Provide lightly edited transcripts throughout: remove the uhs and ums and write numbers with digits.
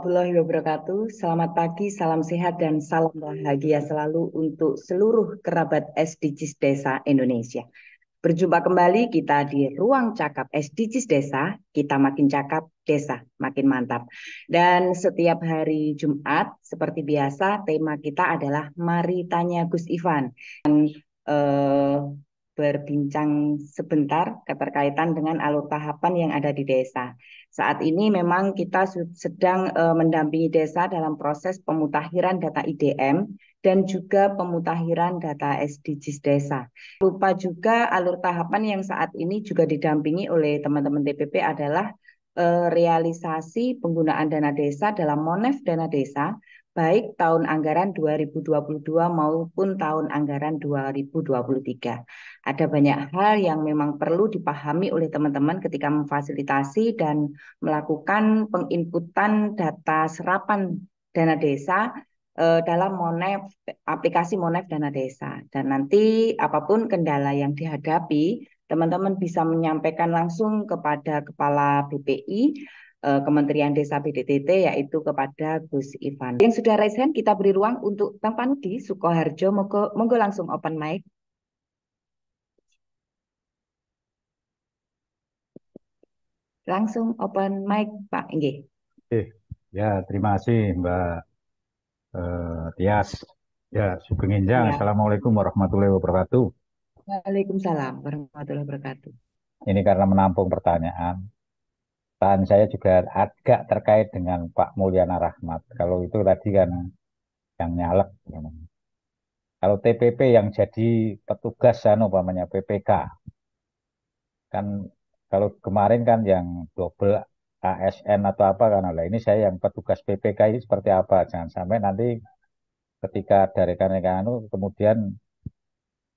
warahmatullahi wabarakatuh. Selamat pagi, salam sehat, dan salam bahagia selalu untuk seluruh kerabat SDGs Desa Indonesia. Berjumpa kembali kita di Ruang Cakap SDGs Desa, kita makin cakap, desa makin mantap. Dan setiap hari Jumat, seperti biasa, tema kita adalah Mari Tanya Gus Ivan. eh, Berbincang sebentar keterkaitan dengan alur tahapan yang ada di desa. Saat ini memang kita sedang mendampingi desa dalam proses pemutakhiran data IDM dan juga pemutakhiran data SDGs desa. Lupa juga alur tahapan yang saat ini juga didampingi oleh teman-teman TPP adalah realisasi penggunaan dana desa dalam Monef dana desa baik tahun anggaran 2022 maupun tahun anggaran 2023. Ada banyak hal yang memang perlu dipahami oleh teman-teman ketika memfasilitasi dan melakukan penginputan data serapan dana desa dalam Monef, aplikasi Monef Dana Desa. Dan nanti apapun kendala yang dihadapi, teman-teman bisa menyampaikan langsung kepada Kepala BPI, Kementerian Desa BDTT, yaitu kepada Gus Ivan. Yang sudah raise hand, kita beri ruang untuk Bang Panudi Sukoharjo. Monggo, monggo langsung open mic. Langsung open mic, Pak. Nggih. Eh, ya, terima kasih Mbak Tias. Ya, Sugeng Injang. Ya. Assalamualaikum warahmatullahi wabarakatuh. Waalaikumsalam warahmatullahi wabarakatuh. Ini karena menampung pertanyaan. Pertanyaan saya juga agak terkait dengan Pak Mulyana Rahmat. Kalau itu tadi kan yang nyalek. Kalau TPP yang jadi petugas umpamanya PPK. Kan kalau kemarin kan yang double ASN atau apa kan. Nah, ini saya yang petugas PPK ini seperti apa. Jangan sampai nanti ketika ada rekan-rekan kemudian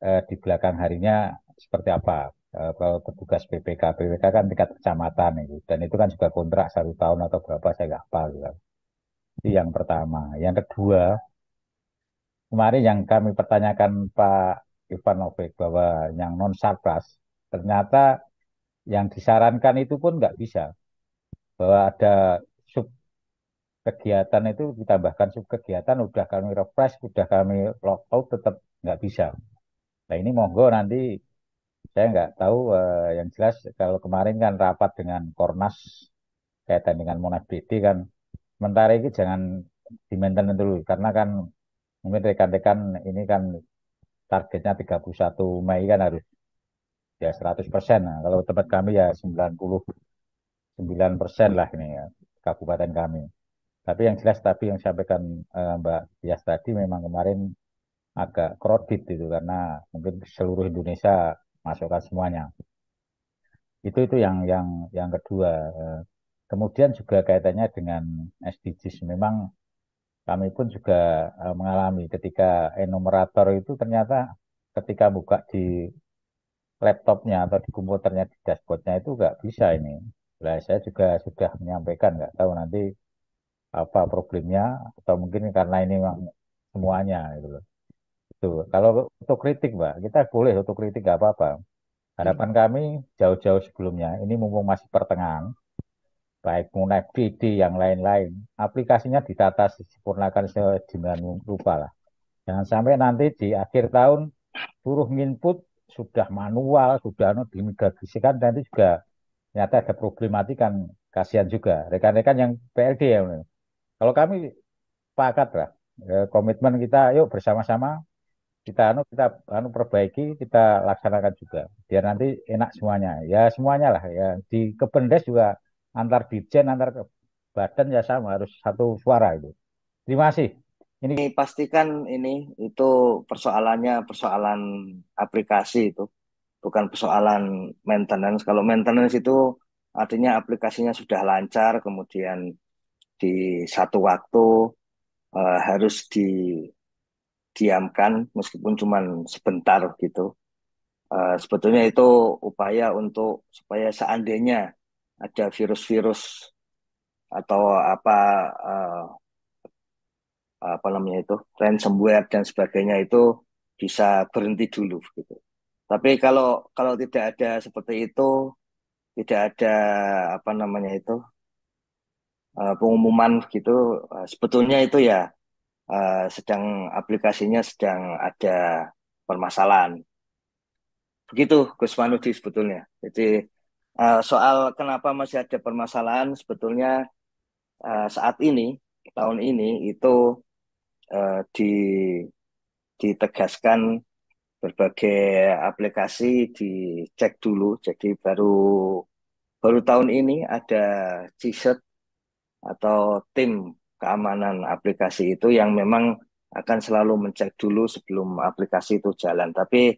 di belakang harinya seperti apa. Kalau petugas PPK kan tingkat kecamatan itu, dan itu kan juga kontrak 1 tahun atau berapa saya nggak hafal gitu. Itu yang pertama. Yang kedua, kemarin yang kami pertanyakan Pak Ivanovic bahwa yang non sarpras ternyata yang disarankan itu pun nggak bisa, bahwa ada sub kegiatan itu ditambahkan sub kegiatan, udah kami refresh, udah kami log out, tetap nggak bisa. Nah ini monggo nanti. Saya nggak tahu, yang jelas kalau kemarin kan rapat dengan Kornas kaitan dengan Monas BD kan, sementara ini jangan di-maintenance dulu, karena kan mungkin rekan-rekan ini kan targetnya 31 Mei kan harus ya 100%. Nah, kalau tempat kami ya 99% lah ini ya, kabupaten kami. Tapi yang jelas tadi yang sampaikan Mbak Tias tadi memang kemarin agak kredit itu karena mungkin seluruh Indonesia masukkan semuanya. Itu yang kedua. Kemudian juga kaitannya dengan SDGs. Memang kami pun juga mengalami ketika enumerator itu ternyata ketika buka di laptopnya atau di komputernya di dashboardnya itu nggak bisa ini. Nah, saya juga sudah menyampaikan, nggak tahu nanti apa problemnya atau mungkin karena ini memang semuanya gitu loh. Itu. Kalau untuk kritik, Mbak, kita boleh untuk kritik nggak apa-apa. Harapan kami jauh-jauh sebelumnya, ini mumpung masih pertengahan, baik Munaf DD yang lain-lain, aplikasinya ditata disempurnakan sedemikian rupa lah. Jangan sampai nanti di akhir tahun buruh input sudah manual, sudah dimigrasikan, nanti juga ternyata ada problematik kan, kasihan juga. Rekan-rekan yang PLD ya. Kalau kami sepakat lah, komitmen kita, yuk bersama-sama kita perbaiki, kita laksanakan juga biar nanti enak semuanya, ya semuanya lah ya, di Kependes juga antar dirjen antar badan ya sama, harus satu suara itu. Terima kasih. Ini Pastikan ini itu persoalannya persoalan aplikasi itu, bukan persoalan maintenance. Kalau maintenance itu artinya aplikasinya sudah lancar, kemudian di satu waktu harus didiamkan meskipun cuma sebentar gitu. Sebetulnya itu upaya untuk supaya seandainya ada virus-virus atau eh, apa namanya itu ransomware dan sebagainya itu bisa berhenti dulu gitu. Tapi kalau kalau tidak ada seperti itu, tidak ada apa namanya itu pengumuman gitu, sebetulnya itu ya sedang aplikasinya sedang ada permasalahan. Begitu Gus Manudi sebetulnya. Jadi soal kenapa masih ada permasalahan sebetulnya saat ini tahun ini itu eh, di ditegaskan berbagai aplikasi dicek dulu. Jadi baru baru tahun ini ada CSET atau tim keamanan aplikasi itu yang memang akan selalu mencek dulu sebelum aplikasi itu jalan. Tapi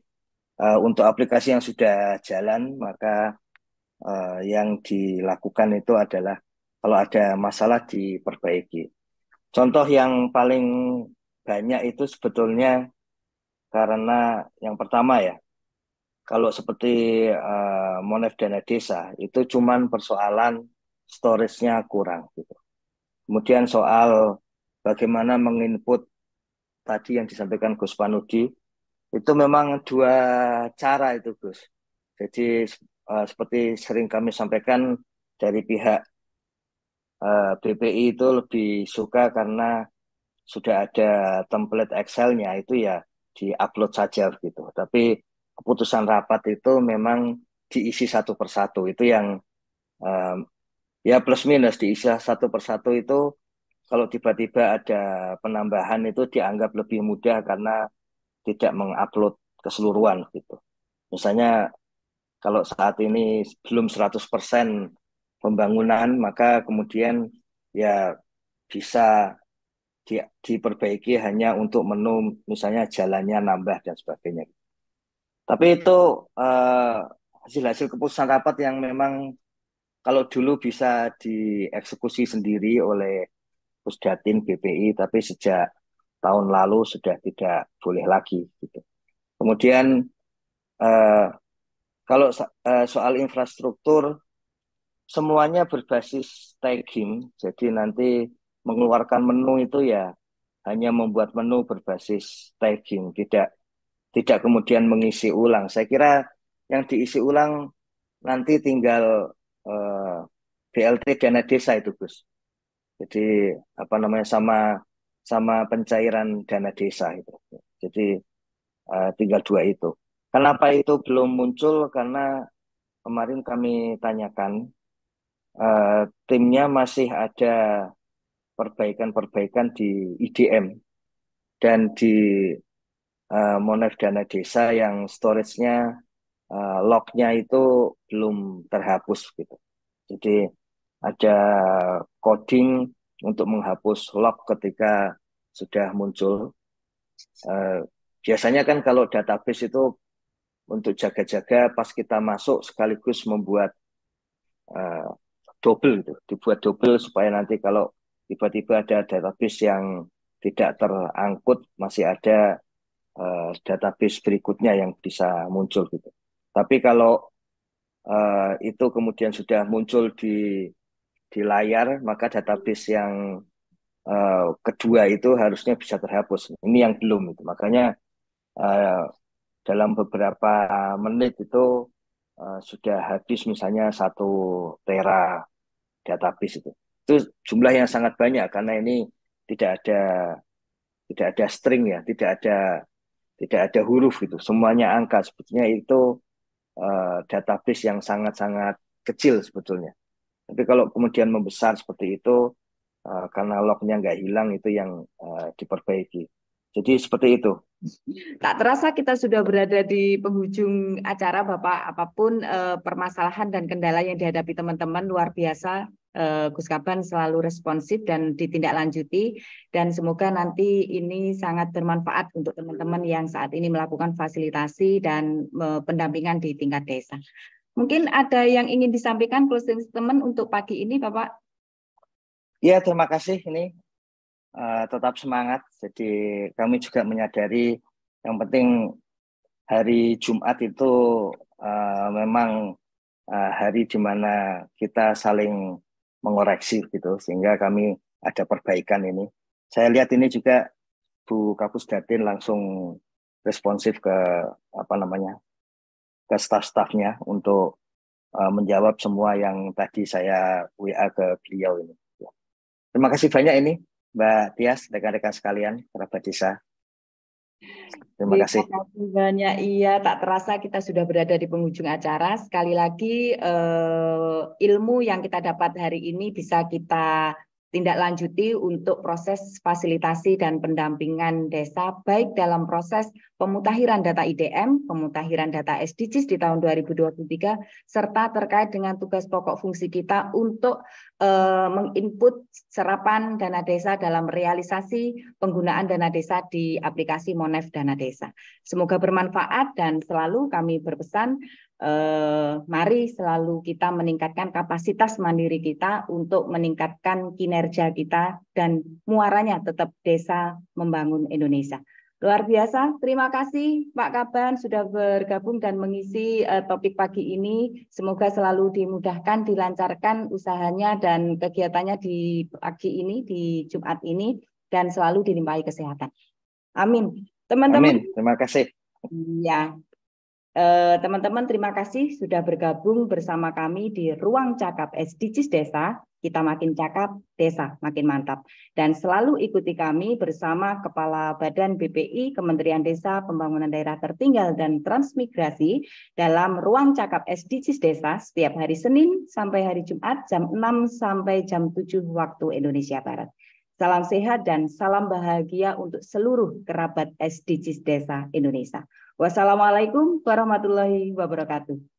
untuk aplikasi yang sudah jalan, maka yang dilakukan itu adalah kalau ada masalah diperbaiki. Contoh yang paling banyak itu sebetulnya karena yang pertama ya, kalau seperti Monef Dana Desa itu cuman persoalan storage-nya kurang gitu. Kemudian soal bagaimana menginput tadi yang disampaikan Gus Panudi, itu memang dua cara itu Gus. Jadi seperti sering kami sampaikan dari pihak BPI itu lebih suka karena sudah ada template Excel-nya itu ya di-upload saja gitu. Tapi keputusan rapat itu memang diisi satu persatu. Itu yang eh, ya plus minus diisi satu persatu itu kalau tiba-tiba ada penambahan itu dianggap lebih mudah karena tidak mengupload keseluruhan gitu. Misalnya kalau saat ini belum 100% pembangunan, maka kemudian ya bisa diperbaiki hanya untuk menu misalnya jalannya nambah dan sebagainya. Tapi itu hasil-hasil keputusan rapat yang memang kalau dulu bisa dieksekusi sendiri oleh Pusdatin BPI, tapi sejak tahun lalu sudah tidak boleh lagi gitu. Kemudian eh, kalau soal infrastruktur semuanya berbasis tagging, jadi nanti mengeluarkan menu itu ya hanya membuat menu berbasis tagging, tidak tidak kemudian mengisi ulang. Saya kira yang diisi ulang nanti tinggal BLT dana desa itu, Gus. Jadi apa namanya sama sama pencairan dana desa itu. Jadi tinggal dua itu. Kenapa itu belum muncul? Karena kemarin kami tanyakan timnya masih ada perbaikan-perbaikan di IDM dan di Monef Dana Desa yang storage-nya log-nya itu belum terhapus gitu. Jadi ada coding untuk menghapus log ketika sudah muncul. Eh, Biasanya kan kalau database itu untuk jaga-jaga pas kita masuk sekaligus membuat eh, double gitu, dibuat double supaya nanti kalau tiba-tiba ada database yang tidak terangkut masih ada database berikutnya yang bisa muncul gitu. Tapi kalau itu kemudian sudah muncul di layar, maka database yang kedua itu harusnya bisa terhapus. Ini yang belum itu. Makanya uh, dalam beberapa menit itu sudah habis misalnya 1 tera database itu. Itu jumlah yang sangat banyak karena ini tidak ada tidak ada string ya, tidak ada huruf gitu. Semuanya angka. Sebetulnya itu database yang sangat-sangat kecil sebetulnya. Tapi kalau kemudian membesar seperti itu, karena lognya nggak hilang itu yang diperbaiki. Jadi seperti itu. Tak terasa kita sudah berada di penghujung acara, Bapak. Apapun permasalahan dan kendala yang dihadapi teman-teman, luar biasa. Gus Kaban selalu responsif dan ditindaklanjuti. Dan semoga nanti ini sangat bermanfaat untuk teman-teman yang saat ini melakukan fasilitasi dan pendampingan di tingkat desa. Mungkin ada yang ingin disampaikan closing statement untuk pagi ini, Bapak? Ya, terima kasih. Ini tetap semangat. Jadi kami juga menyadari yang penting hari Jumat itu memang hari di mana kita saling mengoreksi gitu, sehingga kami ada perbaikan ini. Saya lihat ini juga Bu Kapus Datin langsung responsif ke apa namanya ke staf-stafnya untuk menjawab semua yang tadi saya WA ke beliau ini. Terima kasih banyak ini Mbak Tias, rekan-rekan sekalian, kerabat desa. Terima kasih. Terima kasih banyak. Iya, tak terasa kita sudah berada di penghujung acara. Sekali lagi ilmu yang kita dapat hari ini bisa kita tindak lanjuti untuk proses fasilitasi dan pendampingan desa, baik dalam proses pemutakhiran data IDM, pemutakhiran data SDGs di tahun 2023, serta terkait dengan tugas pokok fungsi kita untuk menginput serapan dana desa dalam realisasi penggunaan dana desa di aplikasi Monef Dana Desa. Semoga bermanfaat dan selalu kami berpesan, mari selalu kita meningkatkan kapasitas mandiri kita untuk meningkatkan kinerja kita dan muaranya tetap desa membangun Indonesia. Luar biasa, terima kasih Pak Kaban sudah bergabung dan mengisi topik pagi ini. Semoga selalu dimudahkan, dilancarkan usahanya dan kegiatannya di pagi ini, di Jumat ini, dan selalu dilimpahi kesehatan. Amin. Teman-teman. Amin, terima kasih. Ya, teman-teman terima kasih sudah bergabung bersama kami di Ruang Cakap SDGs Desa. Kita makin cakap, desa makin mantap. Dan selalu ikuti kami bersama Kepala Badan BPI, Kementerian Desa, Pembangunan Daerah Tertinggal, dan Transmigrasi dalam Ruang Cakap SDGs Desa setiap hari Senin sampai hari Jumat jam 6 sampai jam 7 waktu Indonesia Barat. Salam sehat dan salam bahagia untuk seluruh kerabat SDGs Desa Indonesia. Wassalamualaikum warahmatullahi wabarakatuh.